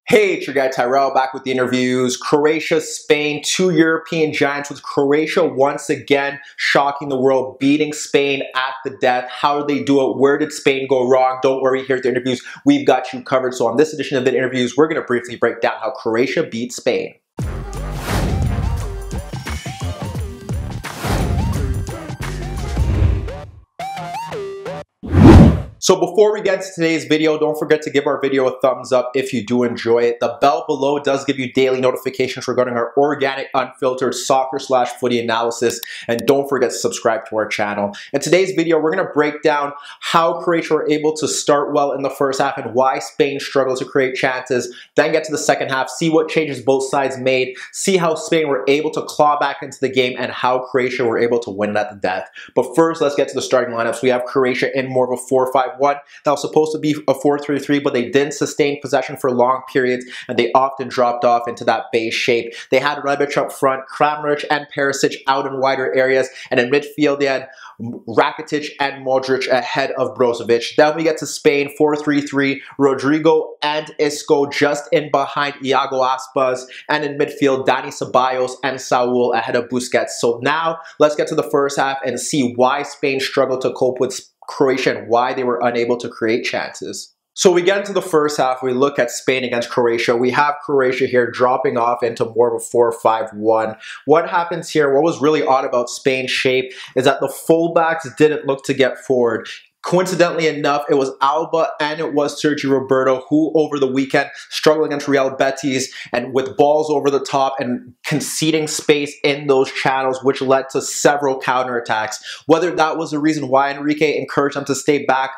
Hey, it's your guy Tyrrell back with the interviews. Croatia, Spain, two European giants with Croatia once again shocking the world, beating Spain at the death. How did they do it? Where did Spain go wrong? Don't worry, here at the interviews, we've got you covered. So on this edition of the interviews, we're going to briefly break down how Croatia beat Spain. So before we get to today's video, don't forget to give our video a thumbs up if you do enjoy it. The bell below does give you daily notifications regarding our organic, unfiltered soccer/footy analysis. And don't forget to subscribe to our channel. In today's video, we're going to break down how Croatia were able to start well in the first half and why Spain struggled to create chances. Then get to the second half, see what changes both sides made, see how Spain were able to claw back into the game, and how Croatia were able to win it at the death. But first, let's get to the starting lineups. We have Croatia in more of a 4-5-1. That was supposed to be a 4-3-3, but they didn't sustain possession for long periods, and they often dropped off into that base shape. They had Rebic up front, Kramaric and Perisic out in wider areas, and in midfield they had Rakitic and Modric ahead of Brozovic. Then we get to Spain, 4-3-3, Rodrigo and Isco just in behind Iago Aspas, and in midfield, Dani Ceballos and Saul ahead of Busquets. So now, let's get to the first half and see why Spain struggled to cope with Croatia and why they were unable to create chances. So we get into the first half, we look at Spain against Croatia. We have Croatia here dropping off into more of a 4-5-1. What happens here, what was really odd about Spain's shape is that the fullbacks didn't look to get forward. Coincidentally enough, it was Alba and it was Sergio Roberto who over the weekend struggled against Real Betis and with balls over the top and conceding space in those channels, which led to several counterattacks. Whether that was the reason why Enrique encouraged them to stay back,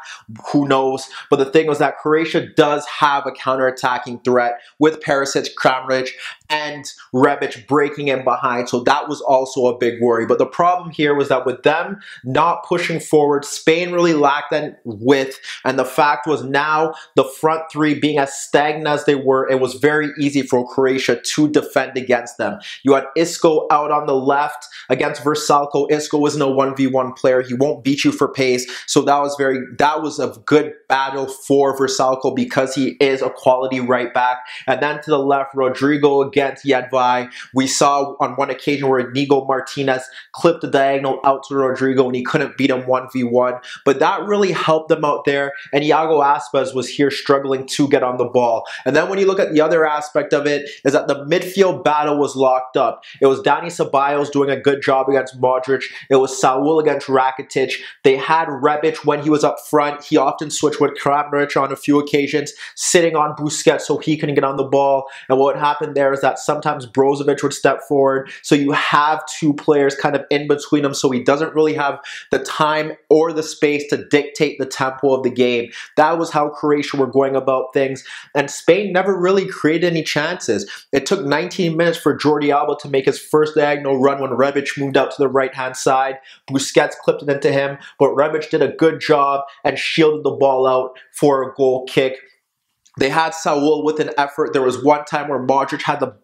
who knows? But the thing was that Croatia does have a counterattacking threat with Perisic, Kramaric, and Rebic breaking in behind, so that was also a big worry. But the problem here was that with them not pushing forward, Spain really lacked that width, and the fact was now the front three being as stagnant as they were, it was very easy for Croatia to defend against them. You had Isco out on the left against Vrsaljko. Isco isn't a 1v1 player. He won't beat you for pace, so that was a good battle for Vrsaljko because he is a quality right back. And then to the left, Rodrigo against Jedvaj. We saw on one occasion where Inigo Martinez clipped the diagonal out to Rodrigo and he couldn't beat him 1v1, but that really helped them out there, and Iago Aspas was here struggling to get on the ball. And then when you look at the other aspect of it is that the midfield battle was locked up. It was Dani Ceballos doing a good job against Modric. It was Saul against Rakitic. They had Rebic when he was up front. He often switched with Kramaric on a few occasions, sitting on Busquets so he couldn't get on the ball. And what happened there is that sometimes Brozovic would step forward, so you have two players kind of in between them, so he doesn't really have the time or the space to dictate the tempo of the game. That was how Croatia were going about things, and Spain never really created any chances. It took 19 minutes for Jordi Alba to make his first diagonal run when Rebic moved out to the right-hand side. Busquets clipped it into him, but Rebic did a good job and shielded the ball out for a goal kick. They had Saul with an effort. There was one time where Modric had the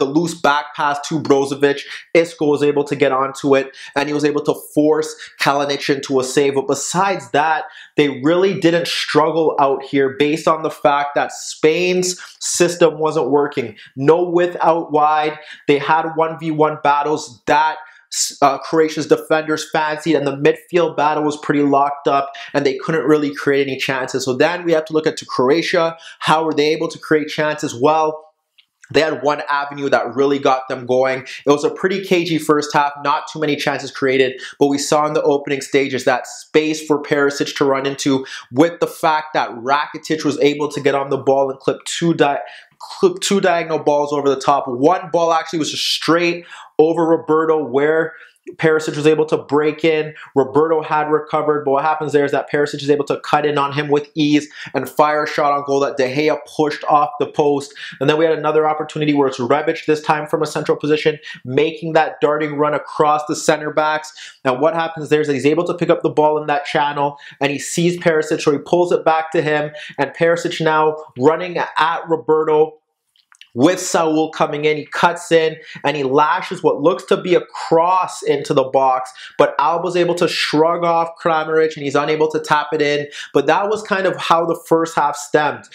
loose back pass to Brozovic. Isco was able to get onto it, and he was able to force Kalinic into a save. But besides that, they really didn't struggle out here based on the fact that Spain's system wasn't working. No width out wide. They had 1v1 battles that Croatia's defenders fancied, and the midfield battle was pretty locked up, and they couldn't really create any chances. So then we have to look at Croatia. How were they able to create chances? Well, they had one avenue that really got them going. It was a pretty cagey first half, not too many chances created, but we saw in the opening stages that space for Perisic to run into, with the fact that Rakitic was able to get on the ball and clip two diagonal balls over the top. One ball actually was just straight over Roberto where Perisic was able to break in. Roberto had recovered, but what happens there is that Perisic is able to cut in on him with ease and fire a shot on goal that De Gea pushed off the post. And then we had another opportunity where it's Rebic, this time from a central position, making that darting run across the center backs. And what happens there is that he's able to pick up the ball in that channel, and he sees Perisic, so he pulls it back to him, and Perisic now running at Roberto with Saul coming in. He cuts in and he lashes what looks to be a cross into the box, but Alba's able to shrug off Kramaric and he's unable to tap it in. But that was kind of how the first half stemmed.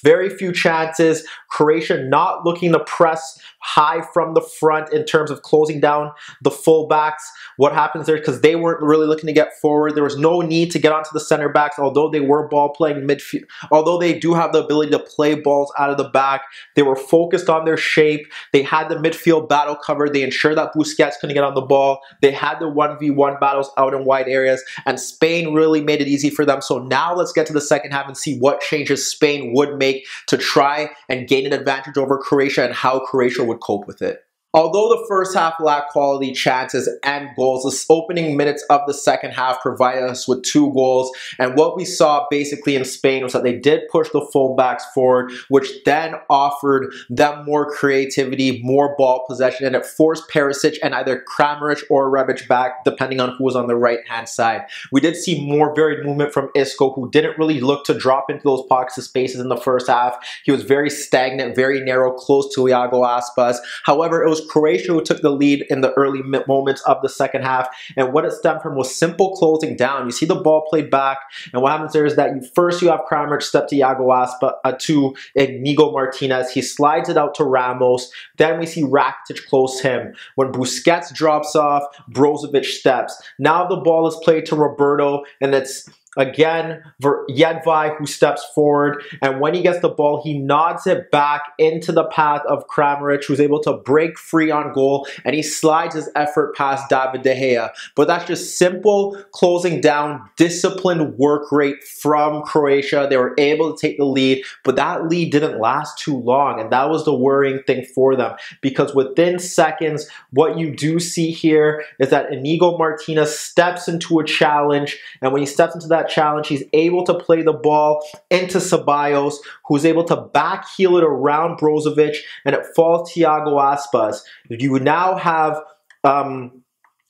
Very few chances. Croatia not looking to press high from the front in terms of closing down the fullbacks. What happens there, because they weren't really looking to get forward, there was no need to get onto the center backs, although they were ball playing midfield, although they do have the ability to play balls out of the back. They were focused on their shape. They had the midfield battle covered. They ensured that Busquets couldn't get on the ball. They had the 1v1 battles out in wide areas, and Spain really made it easy for them. So now let's get to the second half and see what changes Spain would make to try and gain an advantage over Croatia and how Croatia would cope with it. Although the first half lacked quality chances and goals, the opening minutes of the second half provided us with 2 goals. And what we saw basically in Spain was that they did push the fullbacks forward, which then offered them more creativity, more ball possession, and it forced Perisic and either Kramaric or Rebic back, depending on who was on the right-hand side. We did see more varied movement from Isco, who didn't really look to drop into those pockets of spaces in the first half. He was very stagnant, very narrow, close to Iago Aspas. However, it was Croatia who took the lead in the early moments of the second half, and what it stemmed from was simple closing down. You see the ball played back, and what happens there is that first you have Kramaric step to Iago Aspas, to Inigo Martinez. He slides it out to Ramos. Then we see Rakitic close him. When Busquets drops off, Brozovic steps. Now the ball is played to Roberto, and it's again Jedvaj who steps forward, and when he gets the ball, he nods it back into the path of Kramaric, who's able to break free on goal, and he slides his effort past David De Gea. But that's just simple closing down, disciplined work rate from Croatia. They were able to take the lead, but that lead didn't last too long, and that was the worrying thing for them, because within seconds, what you do see here is that Inigo Martinez steps into a challenge, and when he steps into that challenge, he's able to play the ball into Ceballos, who's able to back heel it around Brozovic, and it falls to Iago Aspas. You would now have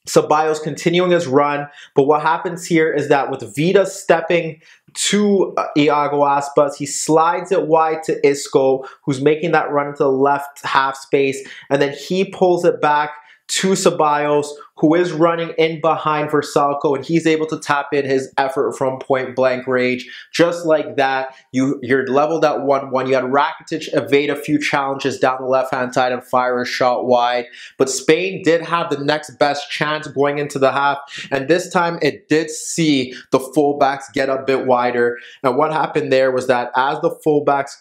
Ceballos continuing his run, but what happens here is that with Vida stepping to Iago Aspas, he slides it wide to Isco, who's making that run into the left half space, and then he pulls it back to Ceballos, who is running in behind Versalco, and he's able to tap in his effort from point blank range. Just like that, you're leveled at 1-1. You had Rakitic evade a few challenges down the left-hand side and fire a shot wide, but Spain did have the next best chance going into the half, and this time it did see the fullbacks get a bit wider. And what happened there was that as the fullbacks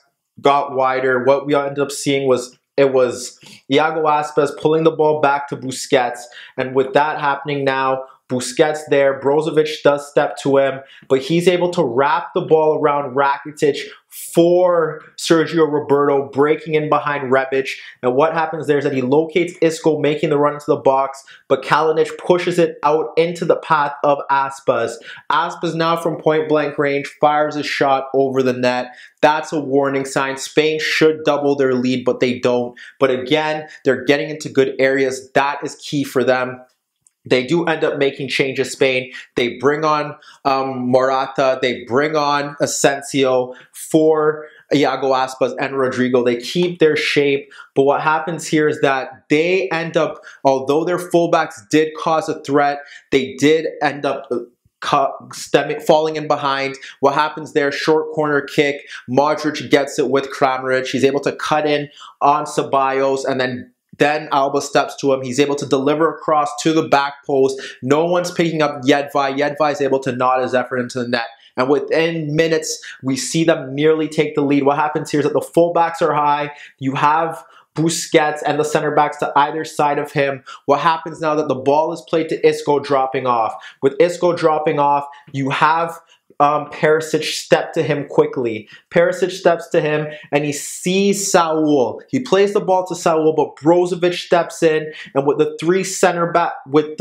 got wider, what we ended up seeing was it was Iago Aspas pulling the ball back to Busquets, and with that happening now, Busquets there, Brozovic does step to him, but he's able to wrap the ball around Rakitic for Sergio Roberto, breaking in behind Rebic. And what happens there is that he locates Isco, making the run into the box, but Kalinic pushes it out into the path of Aspas. Aspas now from point blank range fires a shot over the net. That's a warning sign. Spain should double their lead, but they don't. But again, they're getting into good areas. That is key for them. They do end up making changes, Spain. They bring on Morata. They bring on Asensio for Iago Aspas and Rodrigo. They keep their shape. But what happens here is that they end up, although their fullbacks did cause a threat, they did end up falling in behind. What happens there? Short corner kick. Modric gets it with Kramaric. He's able to cut in on Ceballos, and then Alba steps to him. He's able to deliver across to the back post. No one's picking up Jedvaj. Jedvaj is able to nod his effort into the net. And within minutes, we see them nearly take the lead. What happens here is that the fullbacks are high. You have Busquets and the center backs to either side of him. What happens now that the ball is played to Isco dropping off? With Isco dropping off, you have Perisic step to him quickly. Perisic steps to him and he sees Saul. He plays the ball to Saul, but Brozovic steps in, and with the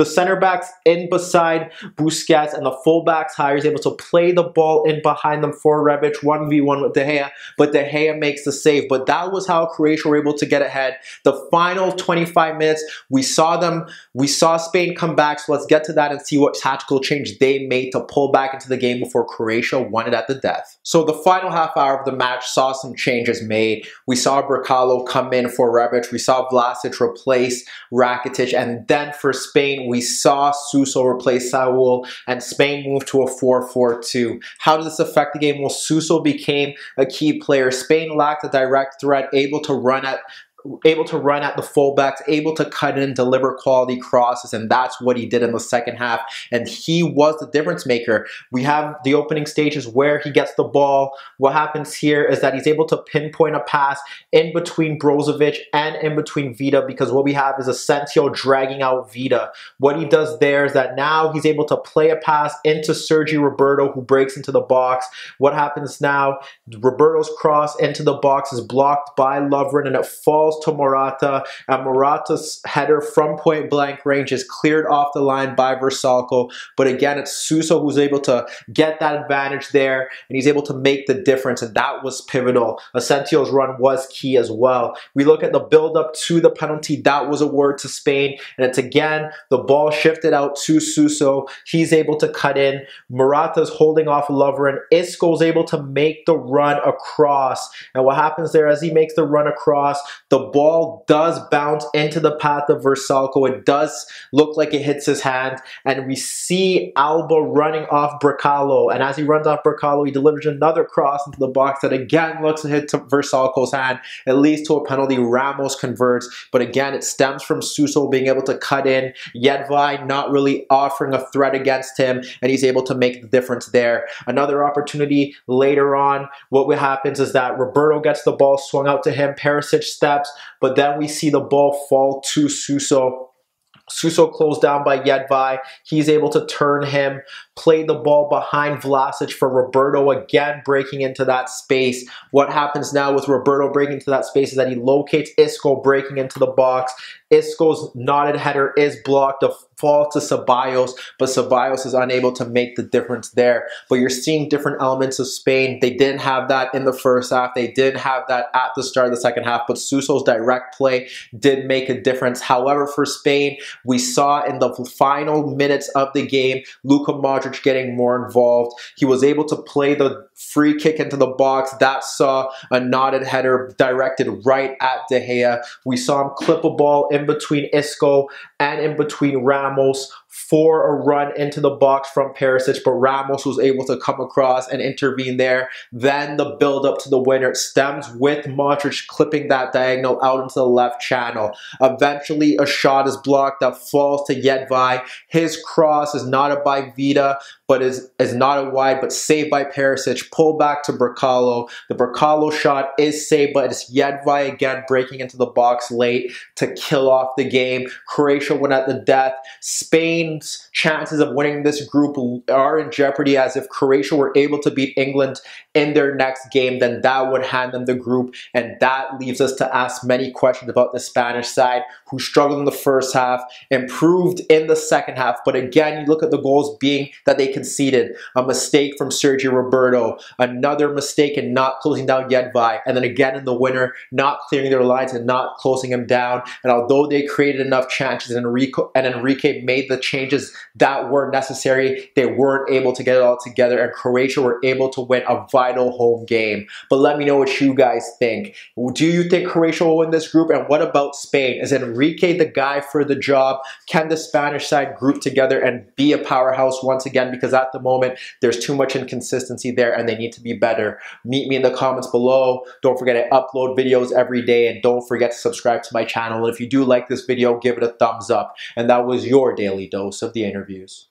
center backs in beside Busquets and the fullbacks higher, he's able to play the ball in behind them for Rebic 1v1 with De Gea, but De Gea makes the save. But that was how Croatia were able to get ahead. The final 25 minutes, we saw Spain come back, so let's get to that and see what tactical change they made to pull back into the game before before Croatia won it at the death. So the final half hour of the match saw some changes made. We saw Brecalo come in for Rebic. We saw Vlasic replace Rakitic. And then for Spain, we saw Suso replace Saul, and Spain moved to a 4-4-2. How did this affect the game? Well, Suso became a key player. Spain lacked a direct threat, able to run at the fullbacks, able to cut in, deliver quality crosses, and that's what he did in the second half, and he was the difference maker. We have the opening stages where he gets the ball. What happens here is that he's able to pinpoint a pass in between Brozovic and in between Vida, because what we have is Asensio dragging out Vida. What he does there is that now he's able to play a pass into Sergi Roberto, who breaks into the box. What happens now? Roberto's cross into the box is blocked by Lovren, and it falls to Morata, and Morata's header from point blank range is cleared off the line by Versalco. But again, it's Suso who's able to get that advantage there, and he's able to make the difference, and that was pivotal. Asensio's run was key as well. We look at the build-up to the penalty. That was a word to Spain, and it's again the ball shifted out to Suso. He's able to cut in. Morata's holding off Lovren. Isco's able to make the run across, and what happens there as he makes the run across, the ball does bounce into the path of Versalco. It does look like it hits his hand, and we see Alba running off Brecalo, and as he runs off Brecalo, he delivers another cross into the box that again looks to hit Versalco's hand. It leads to a penalty. Ramos converts, but again it stems from Suso being able to cut in, Jedvaj not really offering a threat against him, and he's able to make the difference there. Another opportunity later on, what happens is that Roberto gets the ball swung out to him, Perisic steps, but then we see the ball fall to Suso. Suso closed down by Jedvaj. He's able to turn him, play the ball behind Vlasic for Roberto, again breaking into that space. What happens now with Roberto breaking into that space is that he locates Isco breaking into the box. Isco's knotted header is blocked, a fall to Ceballos, but Ceballos is unable to make the difference there. But you're seeing different elements of Spain. They didn't have that in the first half. They didn't have that at the start of the second half, but Suso's direct play did make a difference. However, for Spain, we saw in the final minutes of the game, Luka Modric getting more involved. He was able to play the free kick into the box. That saw a knotted header directed right at De Gea. We saw him clip a ball in between Isco and in between Ramos for a run into the box from Perisic, but Ramos was able to come across and intervene there. Then the build up to the winner stems with Modric clipping that diagonal out into the left channel. Eventually a shot is blocked that falls to Jedvaj. His cross is knotted by Vida, but is knotted wide, but saved by Perisic. Pull back to Brecalo. The Brecalo shot is saved, but it's Jedvaj again breaking into the box late to kill off the game. Croatia went at the death. Spain's chances of winning this group are in jeopardy, as if Croatia were able to beat England in their next game, then that would hand them the group, and that leaves us to ask many questions about the Spanish side, who struggled in the first half, improved in the second half, but again, you look at the goals being that they conceded. A mistake from Sergi Roberto, another mistake in not closing down Jedvaj, and then again in the winner, not clearing their lines and not closing him down. And although they created enough chances and Enrique made the changes that were necessary, they weren't able to get it all together, and Croatia were able to win a vital home game. But let me know what you guys think. Do you think Croatia will win this group? And what about Spain? Is Enrique the guy for the job? Can the Spanish side group together and be a powerhouse once again? Because at the moment, there's too much inconsistency there and they need to be better. Meet me in the comments below. Don't forget I upload videos every day, and don't forget to subscribe to my channel. And if you do like this video, give it a thumbs up. And that was your daily dose of the InnerViews.